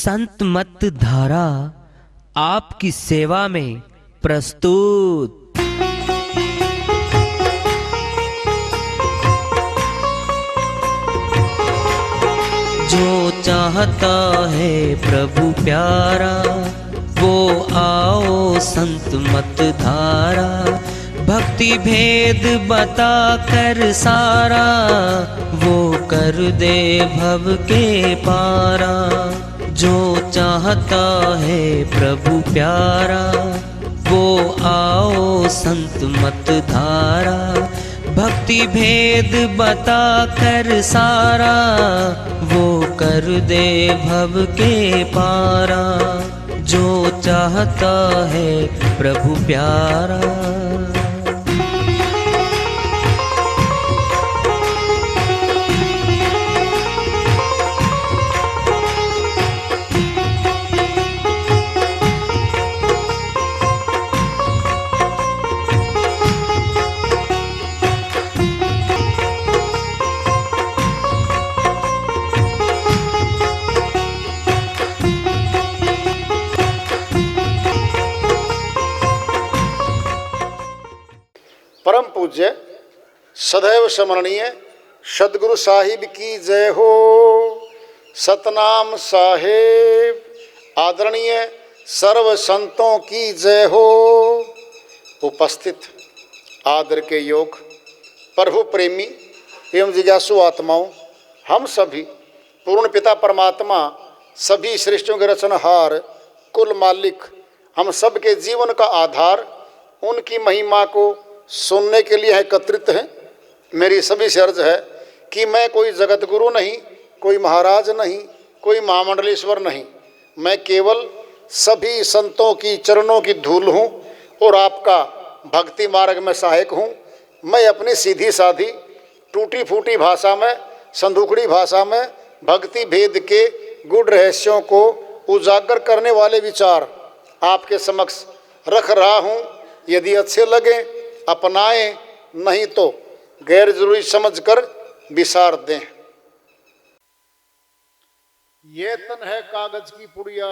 संत मत धारा आपकी सेवा में प्रस्तुत। जो चाहता है प्रभु प्यारा वो आओ संत मत धारा, भक्ति भेद बता कर सारा वो कर दे भव के पारा। जो चाहता है प्रभु प्यारा वो आओ संत मत धारा, भक्ति भेद बता कर सारा वो कर दे भव के पारा। जो चाहता है प्रभु प्यारा। परम पूज्य सदैव स्मरणीय सदगुरु साहिब की जय हो। सतनाम साहेब आदरणीय सर्व संतों की जय हो। उपस्थित आदर के योग प्रभु प्रेमी एवं जिज्ञासु आत्माओं, हम सभी पूर्ण पिता परमात्मा सभी सृष्टियों के रचनहार कुल मालिक हम सब के जीवन का आधार उनकी महिमा को सुनने के लिए एकत्रित हैं। मेरी सभी से अर्ज है कि मैं कोई जगत गुरु नहीं, कोई महाराज नहीं, कोई महामंडलेश्वर नहीं, मैं केवल सभी संतों की चरणों की धूल हूँ और आपका भक्ति मार्ग में सहायक हूँ। मैं अपनी सीधी साधी टूटी फूटी भाषा में, संदूकड़ी भाषा में भक्ति भेद के गुड़ रहस्यों को उजागर करने वाले विचार आपके समक्ष रख रहा हूँ। यदि अच्छे लगे अपनाएं, नहीं तो गैर जरूरी समझकर विसार दें। ये तन है कागज की पुड़िया,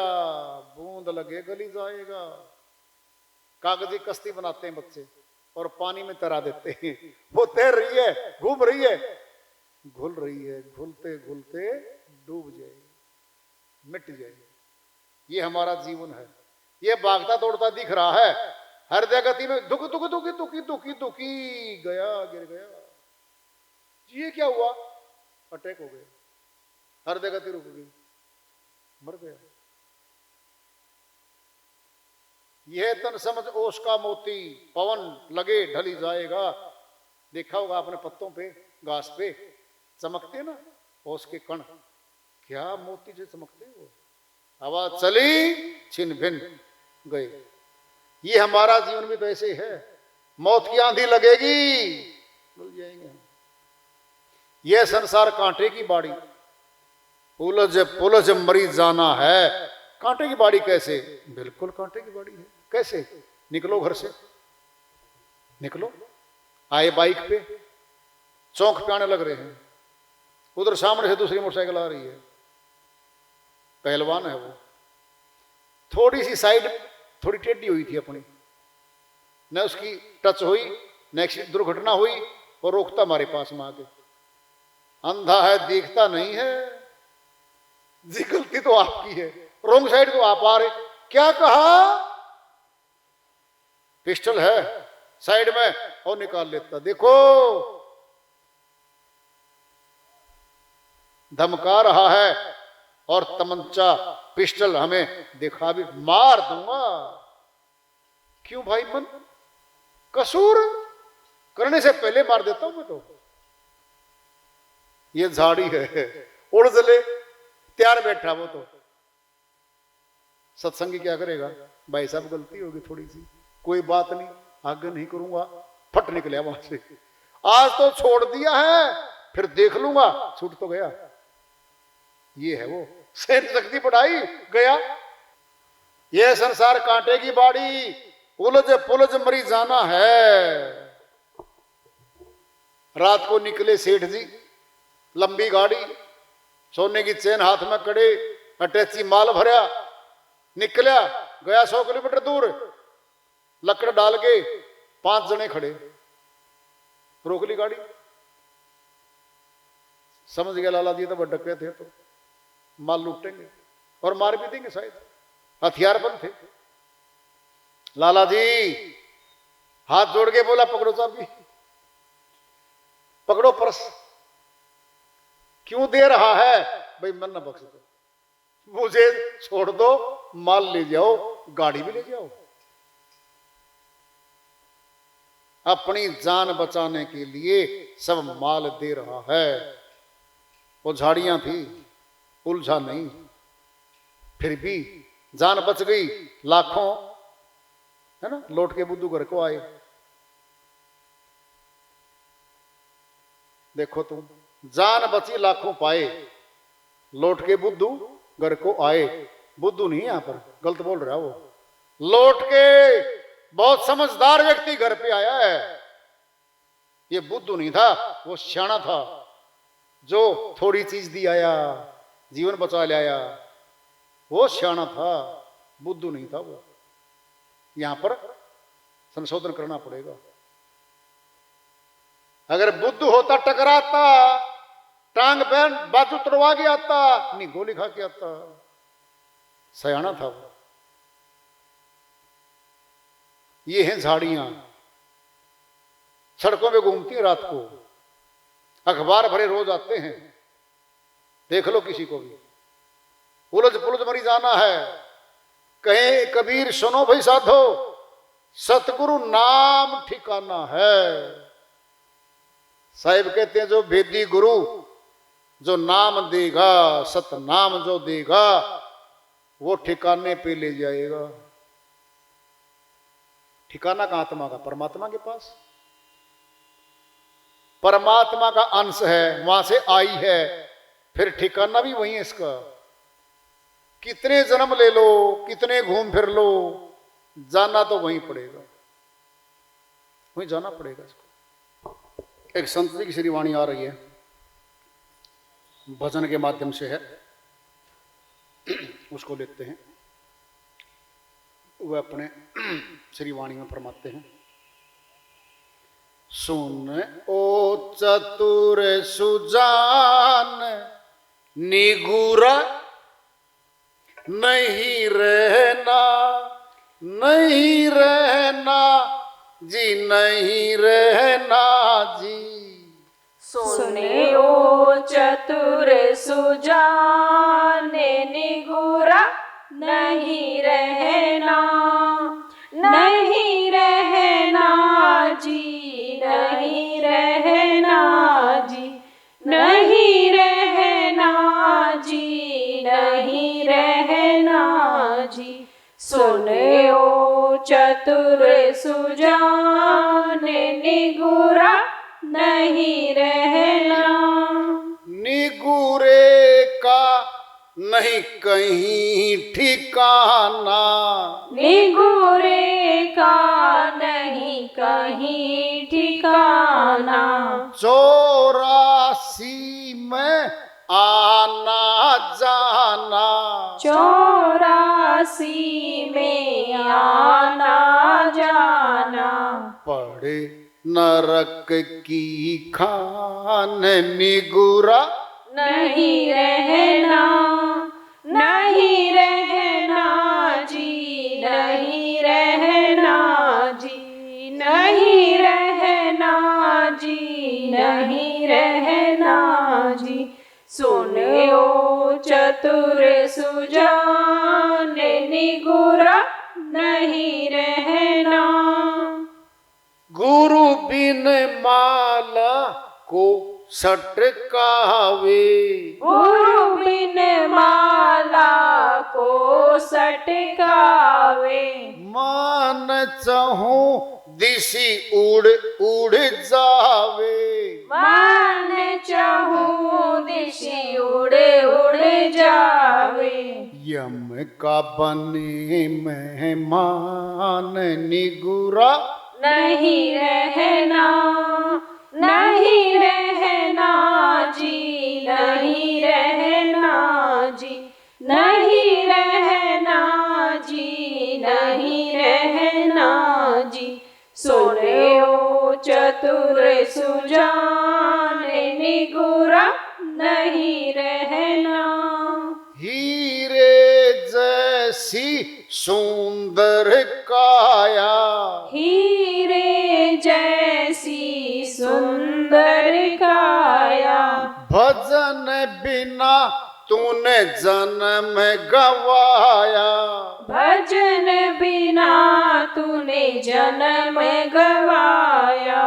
बूंद लगे गली जाएगा। कागज की कश्ती बनाते हैं बच्चे और पानी में तैरा देते हैं। वो तैर रही है, घूम रही है, घुल रही है, घुलते घुलते डूब जाएगी, मिट जाएगी। ये हमारा जीवन है। ये भागता दौड़ता दिख रहा है, हर गति में दुख दुख दुखी दुखी दुखी दुखी गया, गिर गया। ये क्या हुआ? अटैक हो गया, हर गति रुक गई, मर गया। यह तन समझ ओस का मोती, पवन लगे ढली जाएगा। देखा होगा आपने पत्तों पे, घास पे चमकते ना ओस के कण, क्या मोती से चमकते वो। हवा चली छिन भिन गए। ये हमारा जीवन भी तो ऐसे ही है। मौत की आंधी लगेगी, भूल जाएंगे हम। यह संसार कांटे की बाड़ी, पुलज पुलज मरी जाना है। कांटे की बाड़ी कैसे? बिल्कुल कांटे की बाड़ी है। कैसे? निकलो घर से, निकलो, आए बाइक पे, चौक पे आने लग रहे हैं, उधर सामने से दूसरी मोटरसाइकिल आ रही है, पहलवान है वो, थोड़ी सी साइड थोड़ी टेढ़ी हुई थी अपनी, न उसकी टच हुई, न दुर्घटना हुई और रोकता हमारे पास में आके। अंधा है देखता नहीं है, जी गलती तो आपकी है, रोंग साइड तो आप आ रहे। क्या कहा? पिस्टल है साइड में और निकाल लेता। देखो धमका रहा है और तमंचा पिस्टल हमें दिखा भी, मार दूंगा। क्यों भाई? मन कसूर करने से पहले मार देता हूं मैं तो। ये झाड़ी है, उड़ जले तैयार बैठा वो तो। सत्संगी क्या करेगा? भाई साहब गलती होगी थोड़ी सी, कोई बात नहीं, आगे नहीं करूंगा, फट निकले वहां से। आज तो छोड़ दिया है, फिर देख लूंगा, छूट तो गया। ये है वो सहन शक्ति बढ़ाई गया। यह संसार कांटे की बाड़ी, उलझ पुलझ मरी जाना है। रात को निकले सेठ जी, लंबी गाड़ी, सोने की चेन हाथ में कड़े, अटैची माल भरया, निकलिया, गया 100 किलोमीटर दूर, लकड़ डाल के 5 जने खड़े, रोक ली गाड़ी। समझ गया लाला जी तो बड़के थे, तो माल लूटेंगे और मार भी देंगे, शायद हथियार बंद थे। लाला जी हाथ जोड़ के बोला, पकड़ो चाबी, पकड़ो पर्स। क्यों दे रहा है? भाई मन ना बख्श दो, मुझे छोड़ दो, माल ले जाओ, गाड़ी भी ले जाओ। अपनी जान बचाने के लिए सब माल दे रहा है। वो झाड़ियां थी, उलझा नहीं, फिर भी जान बच गई। लाखों है ना लौट के बुद्धू घर को आए। देखो तुम, जान बची लाखों पाए, लौट के बुद्धू घर को आए। बुद्धू नहीं यहां पर, गलत बोल रहा वो, लौट के बहुत समझदार व्यक्ति घर पे आया है। ये बुद्धू नहीं था, वो सियाना था, जो थोड़ी चीज दी आया, जीवन बचा ले आया, वो सियाना था, बुद्धू नहीं था वो। यहां पर संशोधन करना पड़ेगा। अगर बुद्धू होता टकराता, टांग बैन बाजू तोड़वा के आता, नहीं गोली खा के आता। सयाना था वो। ये हैं झाड़ियां, सड़कों में घूमती हैं रात को, अखबार भरे रोज आते हैं, देख लो किसी को भी। उलझ पुलझ मरी जाना है। कहे कबीर सुनो भाई साधो, सतगुरु नाम ठिकाना है। साहिब कहते हैं जो भेदी गुरु, जो नाम देगा, सतनाम जो देगा, वो ठिकाने पे ले जाएगा। ठिकाना का आत्मा का परमात्मा के पास, परमात्मा का अंश है, वहां से आई है, फिर ठिकाना भी वही है इसका। कितने जन्म ले लो, कितने घूम फिर लो, जाना तो वहीं पड़ेगा, वहीं जाना पड़ेगा इसको। एक संत जी की श्री वाणी आ रही है, भजन के माध्यम से है, उसको लेते हैं। वह अपने श्री वाणी में फरमाते हैं। सुन ओ चतुर सुजान, निगुरा नहीं रहना, नहीं रहना जी, नहीं रहना जी। सुने ओ चतुर सुजान, निगुरा नहीं रहना, नहीं रहना जी, नहीं रहना जी, नहीं रहना जी, नहीं रहना जी। सुने ओ चतुर सुजान, निगुरा नहीं रहना। निगुरे का नहीं कहीं ठिकाना, निगुरे का नहीं कहीं ठिकाना। 84 में आना जाना, 84 में आना जाना। पड़े नरक की खान, निगुरा नहीं रहना, नहीं रहना जी, नहीं रहना जी, नहीं रहना जी, नहीं रहना जी। सुने ओ चतुर सुजान, निगुरा नहीं रहना। गुरु बिन माला को सटकावे, गुरु बिन माला को सटकावे। मान चाहूं दिशी उड़ उड़ जावे, मान चाहूं दिशी उड़ उड़ जावे। यम का बने मेहमान, निगुरा नहीं रहना, नहीं रहना जी, नहीं रहना जी, नहीं चतुर सुजान निगुरा नहीं रहना। हीरे जैसी सुंदर काया, हीरे जैसी सुंदर काया, भजन बिना तूने जन्म गवाया। भजन बिना तूने जन्म गवाया।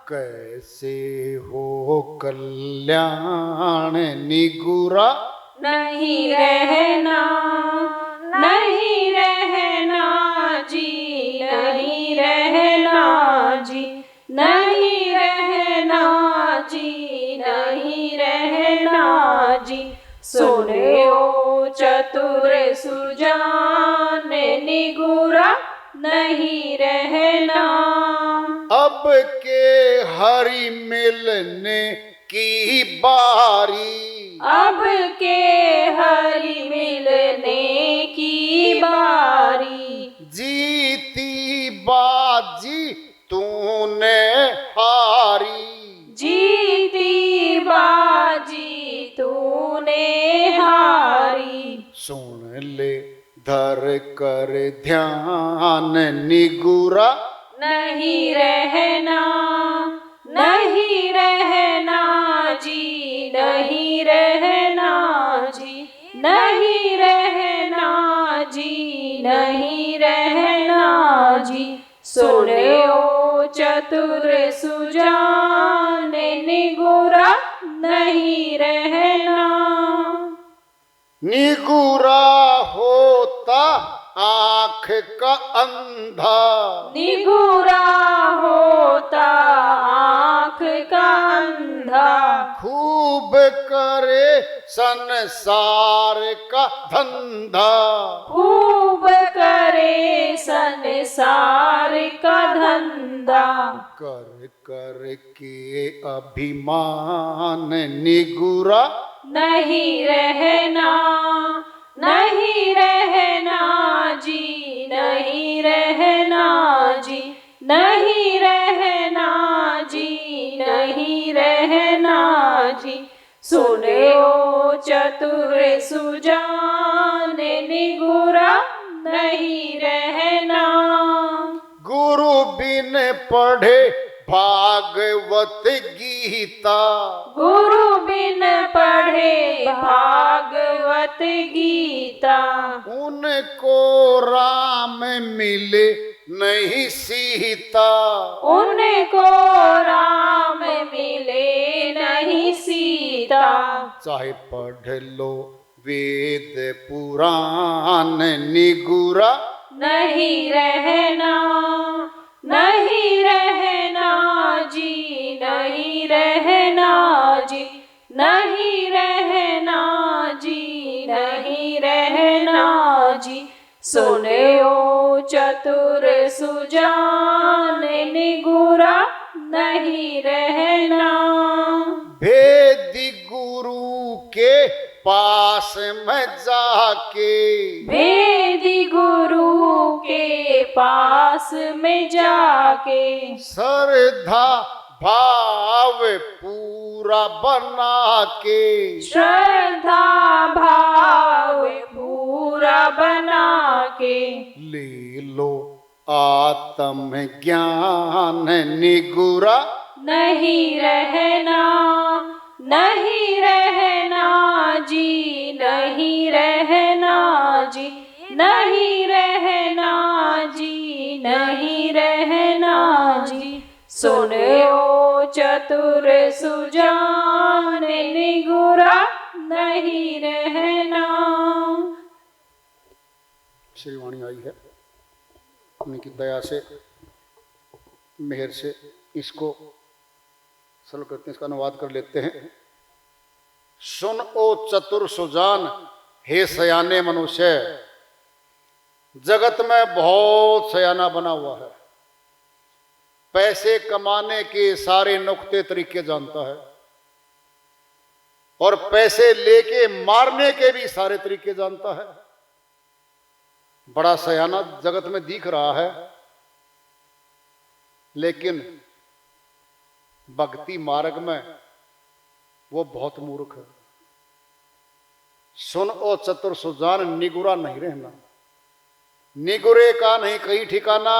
कैसे हो कल्याण निगुरा नहीं रहना, नहीं रहना जी, नहीं रहना जी, नहीं रहना जी, नहीं रहना जी। सुने ओ चतुर सुजान निगुरा नहीं रहना। अब के हरि मिलने की बारी, अब के हरि मिलने की बारी। जीती बाजी तूने हारी, जीती बाजी तूने हारी। सुन ले धर कर ध्यान निगुरा नहीं रहना, नहीं रहना जी, नहीं रहना जी, नहीं रहना जी, नहीं रहना जी। सुने ओ चतुर सुजान निगुरा नहीं रहना। निगुरा होता आँख का अंधा, निगुरा होता आँख का अंधा। खूब करे संसार का धंधा, खूब करे संसार का धंधा। कर कर के अभिमान निगुरा नहीं रहना, नहीं रहना जी, नहीं रहना जी, नहीं रहना जी, नहीं रहना जी। सुने ओ चतुर सुजान निगुरा नहीं रहना। गुरु बिन पढ़े भागवत गीता, गुरु बिन पढ़े भागवत गीता। उनको राम मिले नहीं सीता, उनको राम मिले नहीं सीता। चाहे पढ़ लो वेद पुराण निगुरा नहीं रहना, नहीं रहना जी, नहीं रहना जी, नहीं रहना जी, नहीं रहना जी। सुने ओ चतुर सुजान निगुरा नहीं रहना। भेदी गुरु के पास में जाके, भेदी गुरु के पास में जाके। श्रद्धा भाव पूरा बना के, श्रद्धा भाव पूरा बना के। ले लो आत्म ज्ञान निगुरा नहीं रहना, नहीं रहना जी, नहीं रहना जी, नहीं रहना जी, नहीं रहना जी। सुने ओ चतुर सुजान निगुरा नहीं रहना। श्रीवाणी आई है, उनकी दया से मेहर से इसको सरल करते हैं, इसका अनुवाद कर लेते हैं। सुन ओ चतुर सुजान, हे सयाने मनुष्य, जगत में बहुत सयाना बना हुआ है, पैसे कमाने के सारे नुक्ते तरीके जानता है और पैसे लेके मारने के भी सारे तरीके जानता है। बड़ा सयाना जगत में दिख रहा है, लेकिन भक्ति मार्ग में वो बहुत मूर्ख है। सुन ओ चतुर सुजान, निगुरा नहीं रहना। निगुरे का नहीं कहीं ठिकाना,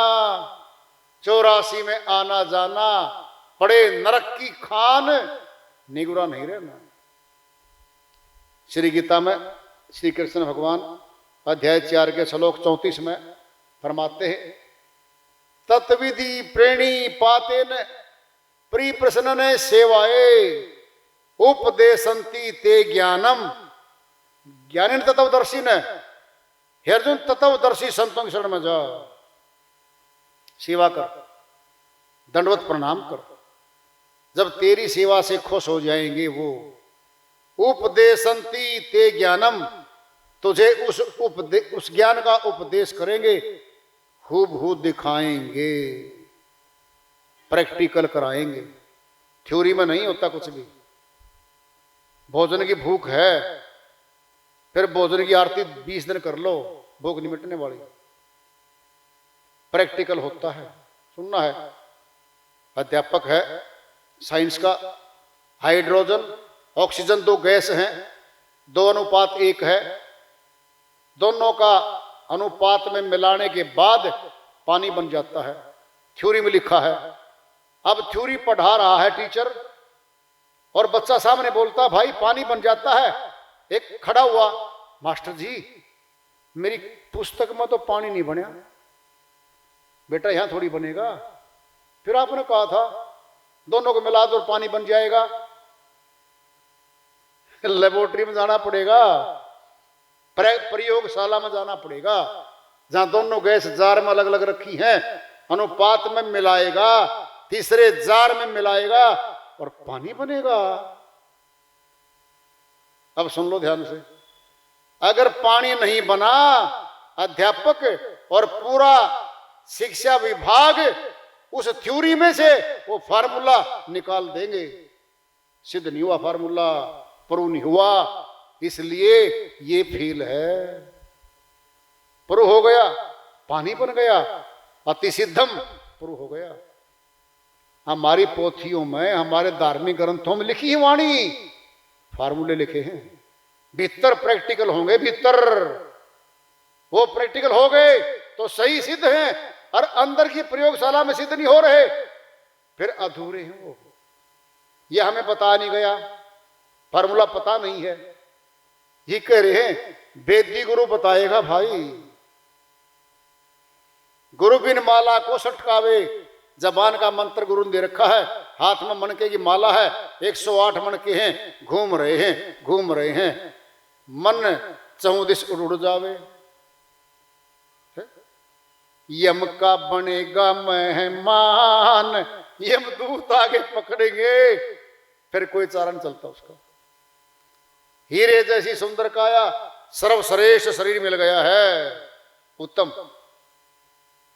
84 में आना जाना, पड़े नरक की खान, निगुरा नहीं रहना। श्री गीता में श्री कृष्ण भगवान अध्याय 4 के श्लोक 34 में फरमाते हैं, तत्विधि प्रेणी पाते न प्री प्रसन्न ने सेवाए, उपदेशंती ते ज्ञानम। ज्ञानी तत्वदर्शी ने, हे अर्जुन तत्वदर्शी संतों की शरण में जाओ, सेवा कर, दंडवत प्रणाम कर। जब तेरी सेवा से खुश हो जाएंगे वो, उपदेशंती ते ज्ञानम, तुझे उस ज्ञान का उपदेश करेंगे, हूबहू दिखाएंगे, प्रैक्टिकल कराएंगे। थ्योरी में नहीं होता कुछ भी। भोजन की भूख है, फिर भोजन की आरती 20 दिन कर लो, भूख नहीं मिटने वाली। प्रैक्टिकल होता है, सुनना है। अध्यापक है साइंस का, हाइड्रोजन ऑक्सीजन 2 गैस हैं, 2 अनुपात 1 है, दोनों का अनुपात में मिलाने के बाद पानी बन जाता है, थ्योरी में लिखा है। अब थ्योरी पढ़ा रहा है टीचर, और बच्चा सामने बोलता भाई पानी बन जाता है। एक खड़ा हुआ, मास्टर जी मेरी पुस्तक में तो पानी नहीं बना। बेटा यहां थोड़ी बनेगा, फिर आपने कहा था दोनों को मिला दो पानी बन जाएगा। लेबोरेटरी में जाना पड़ेगा, प्रयोगशाला में जाना पड़ेगा, जहां दोनों गैस जार में अलग अलग रखी हैं, अनुपात में मिलाएगा, तीसरे जार में मिलाएगा और पानी बनेगा। अब सुन लो ध्यान से, अगर पानी नहीं बना, अध्यापक और पूरा शिक्षा विभाग उस थ्योरी में से वो फार्मूला निकाल देंगे। सिद्ध नहीं हुआ फार्मूला, प्रूव नहीं हुआ, इसलिए ये फेल है। प्रूव हो गया, पानी बन गया, अति सिद्धम प्रूव हो गया। हमारी पोथियों में, हमारे धार्मिक ग्रंथों में लिखी है वाणी, फार्मूले लिखे हैं। भीतर प्रैक्टिकल होंगे, भीतर वो प्रैक्टिकल हो गए तो सही सिद्ध हैं, और अंदर की प्रयोगशाला में सिद्ध नहीं हो रहे, फिर अधूरे हैं वो। ये हमें पता नहीं गया, फार्मूला पता नहीं है, ये कह रहे हैं वेदी गुरु बताएगा। भाई गुरु बिन माला को सटकावे, जबान का मंत्र गुरु ने दे रखा है, हाथ में मणके की माला है, 108 मणके हैं, घूम रहे हैं, मन चौदिस उड़ जावे। यम का बनेगा मेहमान, यमदूत आगे पकड़ेंगे, फिर कोई चारा नहीं चलता उसका। हीरे जैसी सुंदर काया, सर्वश्रेष्ठ शरीर मिल गया है, उत्तम।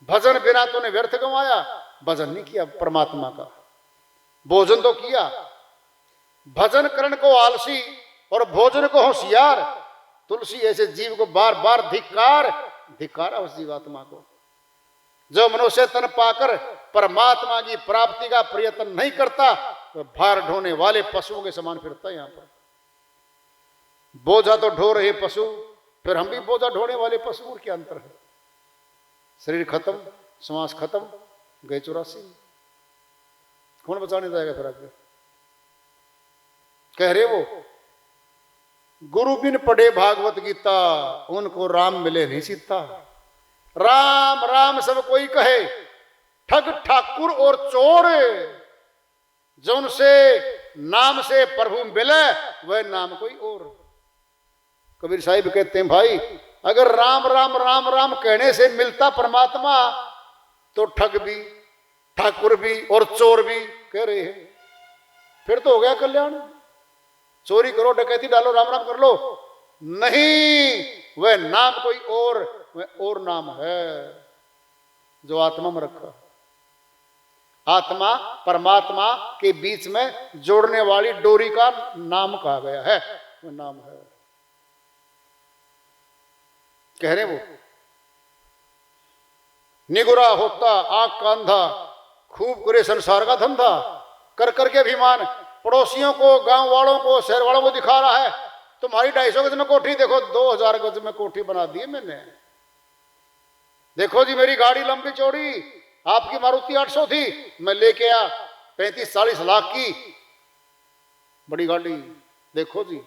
भजन बिना तूने व्यर्थ गंवाया, भजन नहीं किया परमात्मा का, भोजन तो किया। भजन करण को आलसी और भोजन को होशियार, तुलसी ऐसे जीव को बार बार धिक्कारा उस जीवात्मा को, जो मनुष्य तन पाकर परमात्मा की प्राप्ति का प्रयत्न नहीं करता, तो भार ढोने वाले पशुओं के समान फिरता है। यहां पर बोझा तो ढो रहे पशु, फिर हम भी बोझा ढोने वाले पशु, और क्या अंतर है? शरीर खत्म, श्वास खत्म, गए 84। कौन बचाने जाएगा फिर आगे? कह रहे वो गुरु बिन पढ़े भागवत गीता, उनको राम मिले नहीं सीता। राम राम सब कोई कहे, ठग ठाकुर और चोर, जो उनसे नाम से प्रभु मिले वह नाम कोई और। कबीर साहिब कहते हैं भाई अगर राम राम राम राम कहने से मिलता परमात्मा, तो ठग भी, ठाकुर भी और चोर भी कह रहे हैं, फिर तो हो गया कल्याण। चोरी करो, डकैती डालो, राम राम कर लो, नहीं, वह नाम कोई और, वह और नाम है जो आत्मा में रखा। आत्मा परमात्मा के बीच में जोड़ने वाली डोरी का नाम कहा गया है, वह नाम है। कह रहे वो निगुरा होता आंख का अंधा, खूब करे संसार का धंधा, कर करके अभिमान पड़ोसियों को, गांव वालों को, शहर वालों को दिखा रहा है। तुम्हारी 250 गज में कोठी, देखो 2000 गज में कोठी बना दी है मैंने। देखो जी मेरी गाड़ी लंबी चौड़ी, आपकी मारुति 800 थी, मैं लेके आया 35-40 लाख की बड़ी गाड़ी। देखो जी,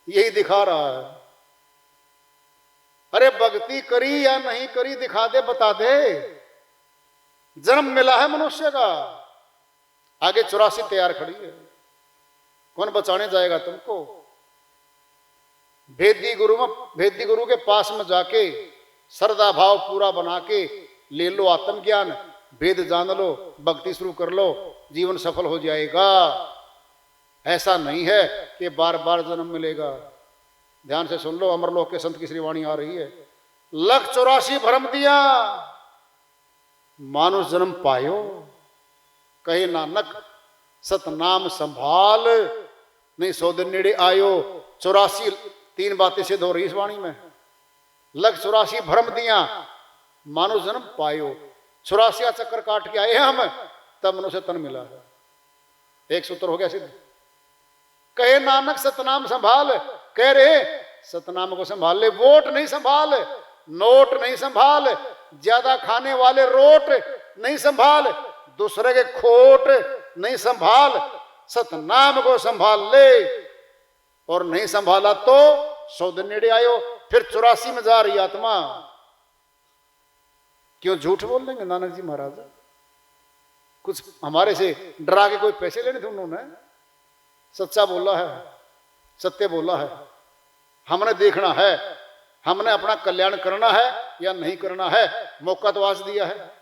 यही दिखा रहा है। अरे भक्ति करी या नहीं करी दिखा दे, बता दे। जन्म मिला है मनुष्य का, आगे 84 तैयार खड़ी है, कौन बचाने जाएगा तुमको? भेदी गुरु के पास में जाके श्रद्धा भाव पूरा बना के ले लो आत्मज्ञान, वेद जान लो, भक्ति शुरू कर लो, जीवन सफल हो जाएगा। ऐसा नहीं है कि बार बार जन्म मिलेगा। ध्यान से सुन लो, अमरलोक के संत की श्रीवाणी आ रही है। 184 भ्रम दिया मानुष जन्म पायो, कहे नानक सतनाम संभाल, नहीं 100 दिन नेड़े आयो। 84 3 बातें सिद्ध हो रही इस वाणी में। 184 भ्रम दिया मानुष जन्म पायो, 84 चक्कर काट के आए हैं हम, तब मनुष्य तन मिला है। एक सूत्र हो गया सिद्ध। कहे नानक सतनाम संभाल, कह रहे सतनाम को संभाल ले, वोट नहीं संभाल, नोट नहीं संभाल, ज्यादा खाने वाले रोट नहीं संभाल, दूसरे के खोट नहीं संभाल, सतनाम को संभाल ले। और नहीं संभाला तो 100 दिन नेड़े आयो, फिर 84 में जा रही आत्मा। क्यों झूठ बोल देंगे नानक जी महाराज? कुछ हमारे से डरा के कोई पैसे लेने थे उन्होंने? सच्चा बोला है, सत्य बोला है। हमने देखना है, हमने अपना कल्याण करना है या नहीं करना है। मौका तो आज दिया है,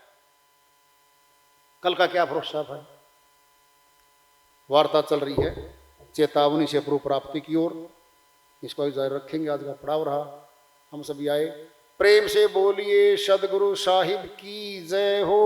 कल का क्या भरोसा भाई। वार्ता चल रही है चेतावनी से प्रभु प्राप्ति की ओर, इसको जारी रखेंगे। आज का पड़ाव रहा, हम सभी आए। प्रेम से बोलिए सदगुरु साहिब की जय हो।